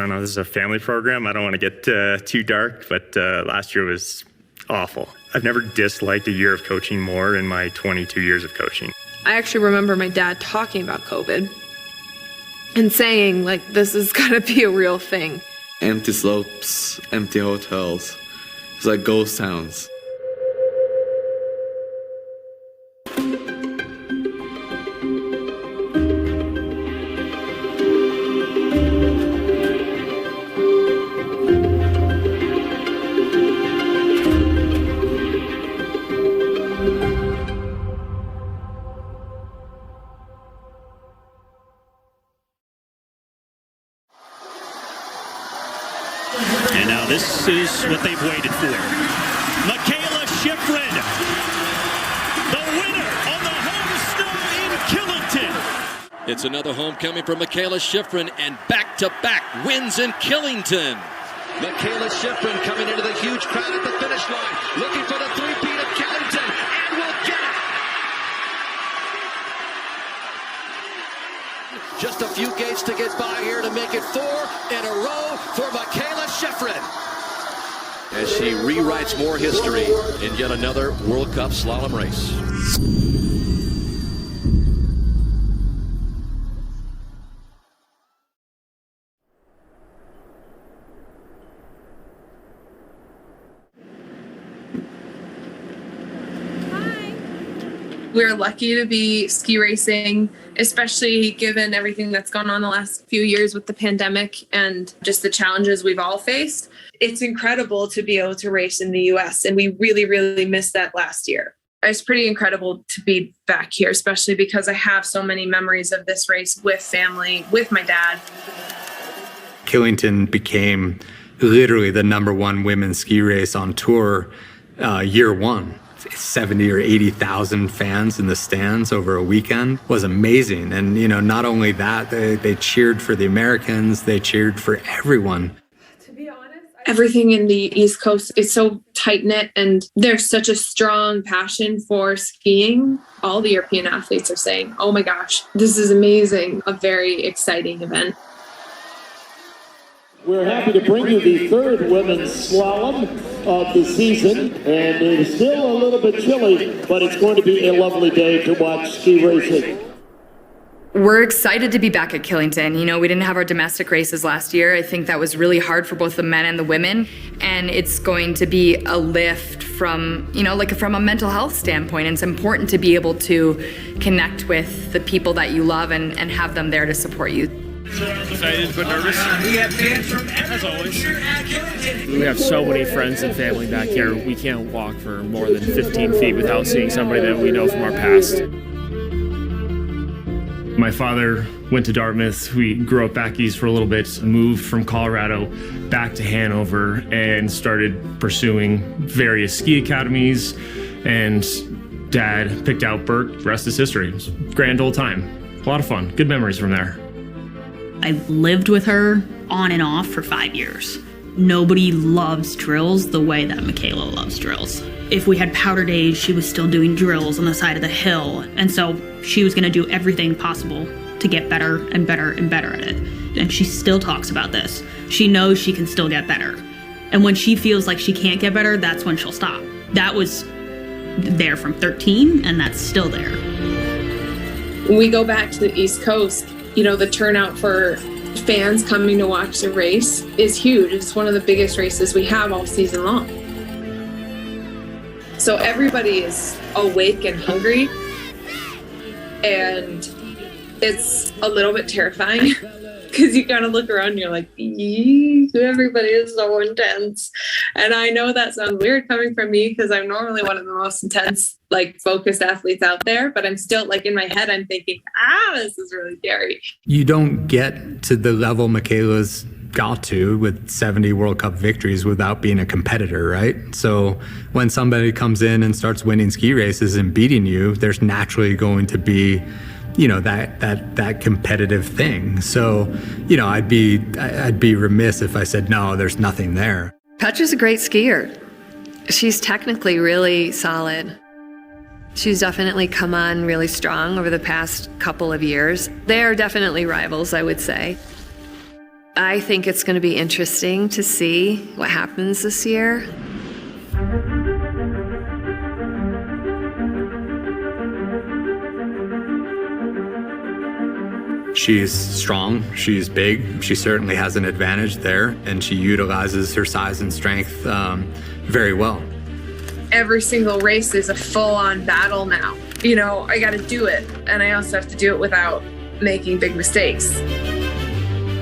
I don't know, this is a family program. I don't want to get too dark, but last year was awful. I've never disliked a year of coaching more in my 22 years of coaching. I actually remember my dad talking about COVID and saying, like, this is gonna be a real thing. Empty slopes, empty hotels. It's like ghost towns. And now this is what they've waited for. Mikaela Shiffrin, the winner on the home snow in Killington. It's another homecoming for Mikaela Shiffrin and back-to-back wins in Killington. Mikaela Shiffrin coming into the huge crowd at the finish line, looking for the three-peat of Killington, and will get it. Just a few gates to get by here to make it 4 in a row for Mikaela Shiffrin, as she rewrites more history in yet another World Cup slalom race. We're lucky to be ski racing, especially given everything that's gone on the last few years with the pandemic and just the challenges we've all faced. It's incredible to be able to race in the US, and we really, really missed that last year. It's pretty incredible to be back here, especially because I have so many memories of this race with family, with my dad. Killington became literally the #1 women's ski race on tour year one. 70 or 80,000 fans in the stands over a weekend was amazing. And, you know, not only that, they cheered for the Americans, they cheered for everyone. To be honest, everything in the East Coast is so tight-knit, and there's such a strong passion for skiing. All the European athletes are saying, oh my gosh, this is amazing, a very exciting event. We're happy to bring you the third women's slalom of the season, and it is still a little bit chilly, but it's going to be a lovely day to watch ski racing. We're excited to be back at Killington. You know, we didn't have our domestic races last year. I think that was really hard for both the men and the women, and it's going to be a lift from, you know, like from a mental health standpoint. And it's important to be able to connect with the people that you love and have them there to support you. Excited but nervous. As always. We have so many friends and family back here. We can't walk for more than 15 feet without seeing somebody that we know from our past. My father went to Dartmouth. We grew up back east for a little bit, moved from Colorado back to Hanover, and started pursuing various ski academies. And Dad picked out Bert. The rest is history. It was a grand old time. A lot of fun. Good memories from there. I lived with her on and off for 5 years. Nobody loves drills the way that Mikaela loves drills. If we had powder days, she was still doing drills on the side of the hill. And so she was gonna do everything possible to get better and better and better at it. And she still talks about this. She knows she can still get better. And when she feels like she can't get better, that's when she'll stop. That was there from 13, and that's still there. When we go back to the East Coast, you know, the turnout for fans coming to watch the race is huge. It's one of the biggest races we have all season long. So everybody is awake and hungry, and it's a little bit terrifying because you kind of look around and you're like, everybody is so intense. And I know that sounds weird coming from me because I'm normally one of the most intense, like, focused athletes out there, but I'm still, like, in my head, I'm thinking, this is really scary. You don't get to the level Mikaela's got to with 70 World Cup victories without being a competitor, right? So when somebody comes in and starts winning ski races and beating you, there's naturally going to be, you know, that competitive thing. So, you know, I'd be remiss if I said, no, there's nothing there. Petra's a great skier. She's technically really solid. She's definitely come on really strong over the past couple of years. They are definitely rivals, I would say. I think it's going to be interesting to see what happens this year. She's strong, she's big, she certainly has an advantage there, and she utilizes her size and strength very well. Every single race is a full-on battle now. You know, I got to do it, and I also have to do it without making big mistakes.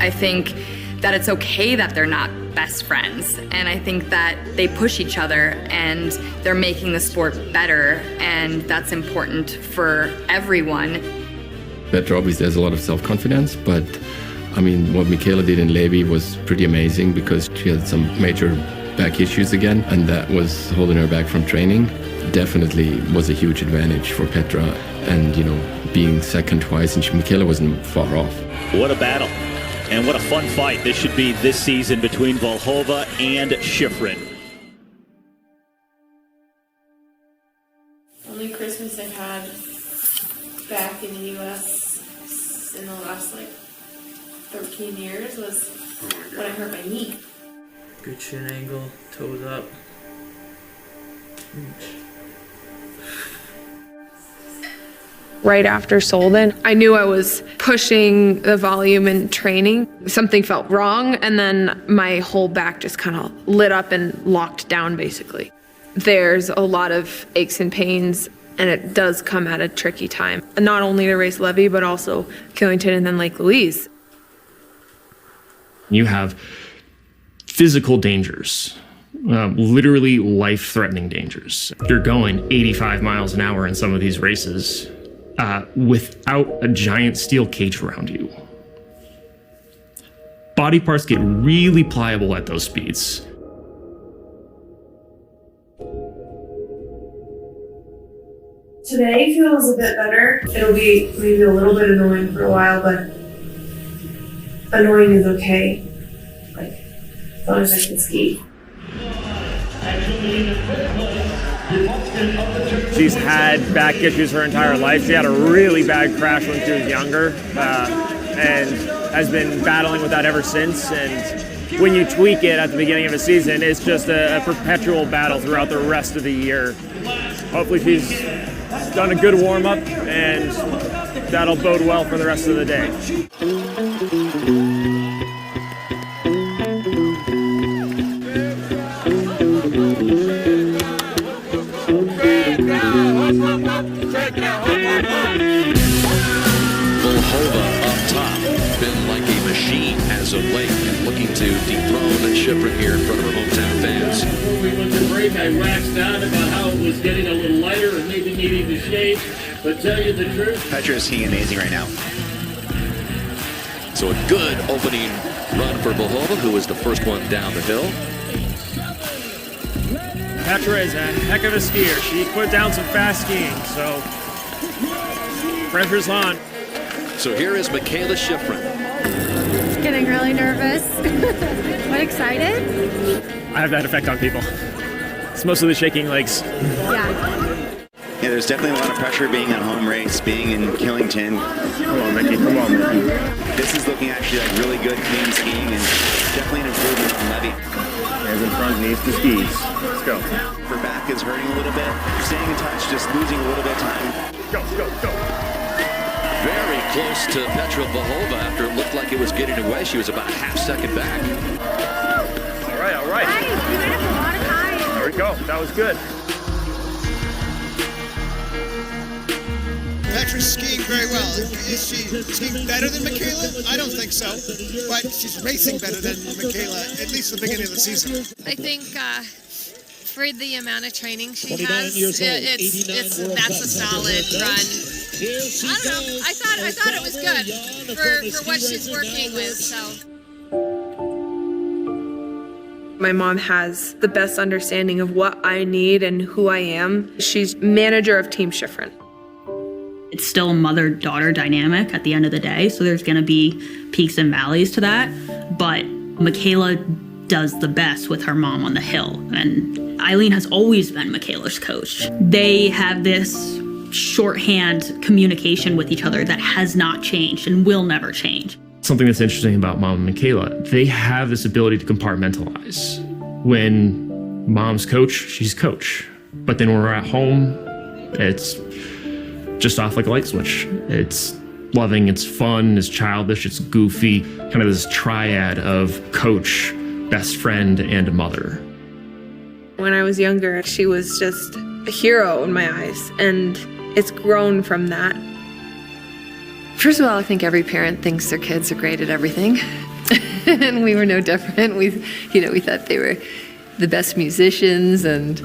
I think that it's okay that they're not best friends, and I think that they push each other and they're making the sport better, and that's important for everyone. Petra obviously has a lot of self-confidence, but I mean, what Mikaela did in Levi was pretty amazing because she had some major back issues again, and that was holding her back from training. Definitely was a huge advantage for Petra, and you know, being second twice, and Mikaela wasn't far off. What a battle, and what a fun fight this should be this season between Vlhova and Shiffrin. Only Christmas I've had back in the U.S. in the last 13 years was when I hurt my knee. Good shin angle, toes up. Right after Solden, I knew I was pushing the volume in training. Something felt wrong, and then my whole back just kind of lit up and locked down, basically. There's a lot of aches and pains, and it does come at a tricky time. Not only to race Levy, but also Killington and then Lake Louise. You have physical dangers, literally life-threatening dangers. You're going 85 miles an hour in some of these races without a giant steel cage around you. Body parts get really pliable at those speeds. Today feels a bit better. It'll be maybe a little bit annoying for a while, but annoying is okay. As long as I can ski. She's had back issues her entire life. She had a really bad crash when she was younger and has been battling with that ever since. And when you tweak it at the beginning of a season, it's just a perpetual battle throughout the rest of the year. Hopefully she's done a good warm-up, and that'll bode well for the rest of the day. Vlhova up top, been like a machine as of late, and looking to dethrone Shiffrin here in front of her hometown fans. Before we went to break, I waxed out about how it was getting a little lighter and maybe needing to shave, but tell you the truth, Petra is skiing amazing right now. So a good opening run for Vlhova, who was the first one down the hill. Petra is a heck of a skier. She put down some fast skiing, so pressure's on. So here is Mikaela Shiffrin. Getting really nervous, but excited. I have that effect on people. It's mostly the shaking legs. Yeah, there's definitely a lot of pressure being a home race, being in Killington. Come on, Mickey, come on, Mickey. This is looking actually like really good, clean skiing, and definitely an improvement from Levy. Hands in front, knees to skis. Let's go. Her back is hurting a little bit. Staying in touch, just losing a little bit of time. Go, go, go. Very close to Petra Vlhova after it looked like it was getting away. She was about a half second back. All right, all right. Nice, you went up a lot of time. There we go. That was good. Petra's skiing very well. Is she skiing better than Mikaela? I don't think so. But she's racing better than Mikaela, at least the beginning of the season. I think for the amount of training she has, that's a solid run. I don't know. I thought it was good for what she's working with. So. My mom has the best understanding of what I need and who I am. She's manager of Team Shiffrin. It's still a mother-daughter dynamic at the end of the day, so there's going to be peaks and valleys to that. But Mikaela does the best with her mom on the hill, and Eileen has always been Mikaela's coach. They have this shorthand communication with each other that has not changed and will never change. Something that's interesting about Mom and Mikaela, they have this ability to compartmentalize. When Mom's coach, she's coach. But then when we're at home, it's just off like a light switch. It's loving, it's fun, it's childish, it's goofy, kind of this triad of coach, best friend, and mother. When I was younger, she was just a hero in my eyes, and it's grown from that. First of all, I think every parent thinks their kids are great at everything. And we were no different. We thought they were the best musicians and,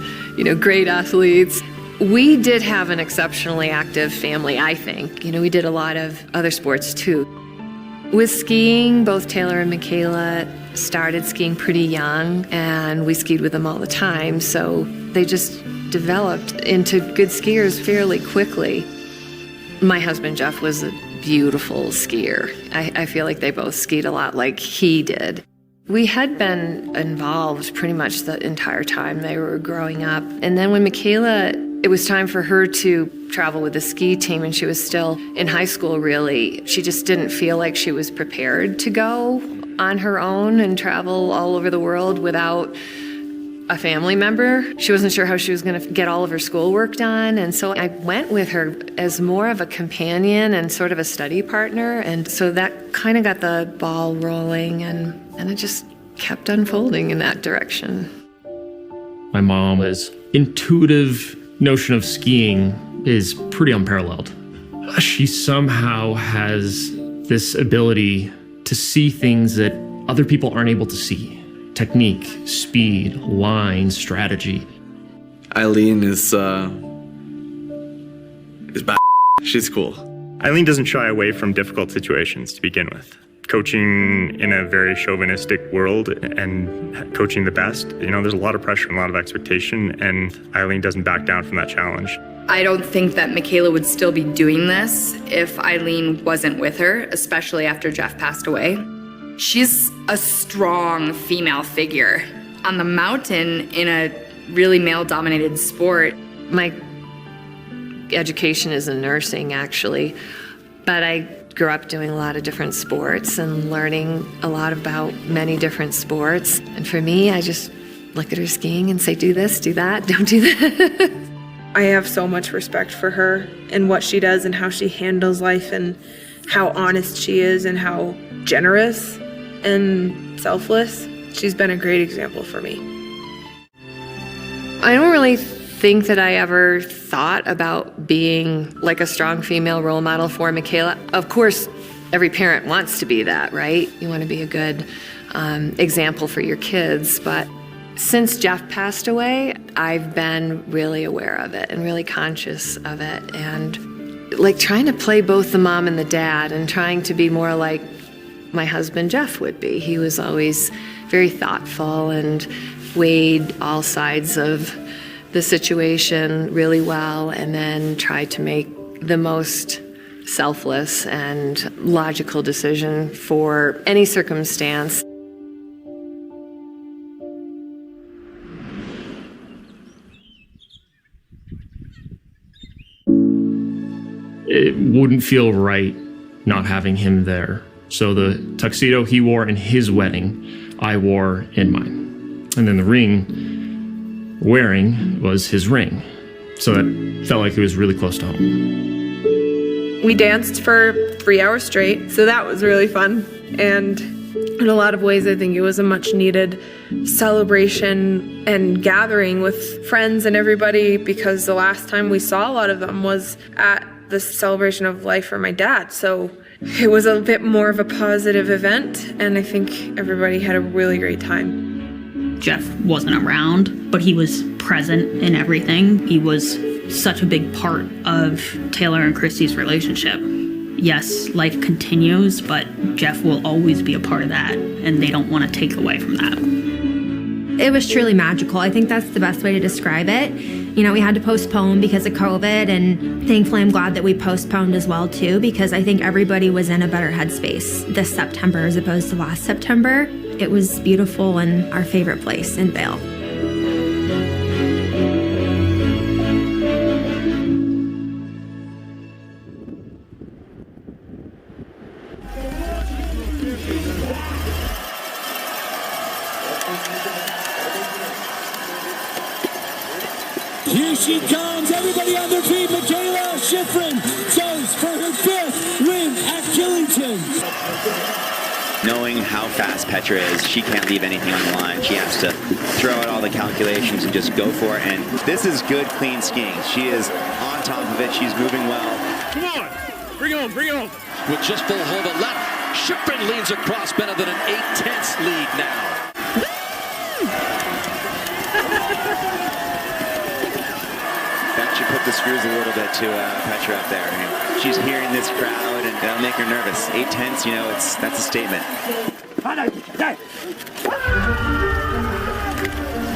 great athletes. We did have an exceptionally active family, I think. We did a lot of other sports too. With skiing, both Taylor and Mikaela started skiing pretty young, and we skied with them all the time, so they just developed into good skiers fairly quickly. My husband, Jeff, was a beautiful skier. I feel like they both skied a lot like he did. We had been involved pretty much the entire time they were growing up. And then when Mikaela, it was time for her to travel with the ski team, and she was still in high school, really. She just didn't feel like she was prepared to go on her own and travel all over the world without a family member. She wasn't sure how she was going to get all of her schoolwork done, and so I went with her as more of a companion and sort of a study partner, and so that kind of got the ball rolling, and it just kept unfolding in that direction. My mom's intuitive notion of skiing is pretty unparalleled. She somehow has this ability to see things that other people aren't able to see. Technique, speed, line, strategy. Eileen is bad. She's cool. Eileen doesn't shy away from difficult situations to begin with. Coaching in a very chauvinistic world and coaching the best, there's a lot of pressure and a lot of expectation, and Eileen doesn't back down from that challenge. I don't think that Mikaela would still be doing this if Eileen wasn't with her, especially after Jeff passed away. She's a strong female figure on the mountain in a really male-dominated sport. My education is in nursing, actually, but I grew up doing a lot of different sports and learning a lot about many different sports. And for me, I just look at her skiing and say, do this, do that, don't do that. I have so much respect for her and what she does and how she handles life and how honest she is and how generous and selfless. She's been a great example for me. I don't really think that I ever thought about being like a strong female role model for Mikaela. Of course, every parent wants to be that, right? You want to be a good example for your kids, but since Jeff passed away, I've been really aware of it and really conscious of it, and like trying to play both the mom and the dad and trying to be more like my husband Jeff would be. He was always very thoughtful and weighed all sides of the situation really well, and then tried to make the most selfless and logical decision for any circumstance. It wouldn't feel right not having him there. So the tuxedo he wore in his wedding, I wore in mine. And then the ring wearing was his ring. So that felt like it was really close to home. We danced for 3 hours straight, so that was really fun. And in a lot of ways, I think it was a much needed celebration and gathering with friends and everybody, because the last time we saw a lot of them was at the celebration of life for my dad. So it was a bit more of a positive event, and I think everybody had a really great time. Jeff wasn't around, but he was present in everything. He was such a big part of Taylor and Christy's relationship. Yes, life continues, but Jeff will always be a part of that, and they don't want to take away from that. It was truly magical. I think that's the best way to describe it. We had to postpone because of COVID, and thankfully I'm glad that we postponed as well too, because I think everybody was in a better headspace this September as opposed to last September. It was beautiful and our favorite place in Vail. Here she comes, everybody on their feet. Mikaela Shiffrin goes for her 5th win at Killington. Knowing how fast Petra is, she can't leave anything on the line. She has to throw out all the calculations and just go for it. And this is good, clean skiing. She is on top of it. She's moving well. Come on, bring it home, bring it home. With just Vlhova left, Shiffrin leans across better than an 8/10 lead now. That should put the screws a little bit to Petra up there. She's hearing this crowd, and that'll make her nervous. 8/10, you know, that's a statement.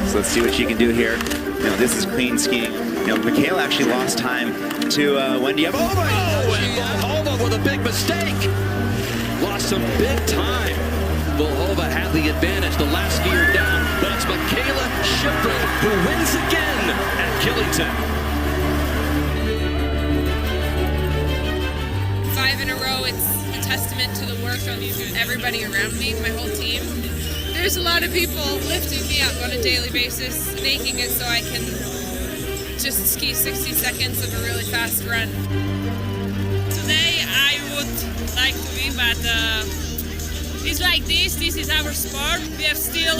So let's see what she can do here. You know, this is clean skiing. You know, Mikaela actually lost time to Wendy. Oh, and Vlhova with a big mistake. Lost some big time. Vlhova had the advantage, the last skier down, but it's Mikaela Shiffrin who wins again at Killington. 5 in a row, it's a testament to the work of everybody around me, my whole team. There's a lot of people lifting me up on a daily basis, making it so I can just ski 60 seconds of a really fast run. Today I would like to win, but it's like this is our sport. We have still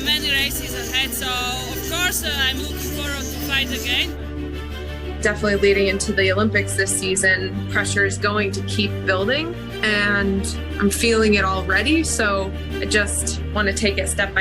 many races ahead, so of course I'm looking forward to fight again. Definitely leading into the Olympics this season, pressure is going to keep building, and I'm feeling it already. So I just want to take it step by